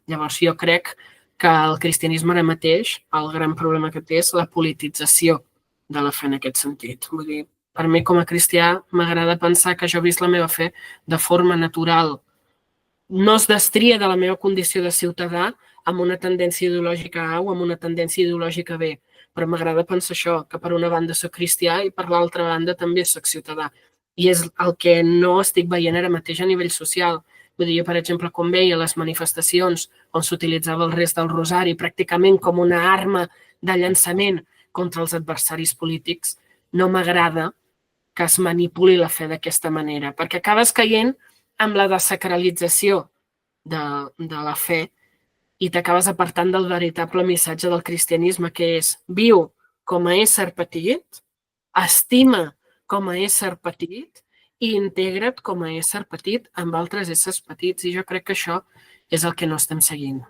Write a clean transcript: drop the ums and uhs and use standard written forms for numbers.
Llavors, jo crec que el cristianisme ara mateix, el gran problema que té és la politització de la fe en aquest sentit. Vull dir, per mi com a cristià m'agrada pensar que jo he vist la meva fe de forma natural. No es destria de la meva condició de ciutadà amb una tendència ideològica A o amb una tendència ideològica B, però m'agrada pensar això, que per una banda soc cristià i per l'altra banda també soc ciutadà. I és el que no estic veient ara mateix a nivell social. Vull dir, jo, per exemple, quan veia les manifestacions on s'utilitzava el rest del rosari pràcticament com una arma de llançament contra els adversaris polítics, no m'agrada que es manipuli la fe d'aquesta manera, perquè acabes caient amb la desacralització de la fe i t'acabes apartant del veritable missatge del cristianisme, que és viu com a ésser petit, estima com a ésser petit i integra't com a ésser petit amb altres éssers petits. I jo crec que això és el que no estem seguint.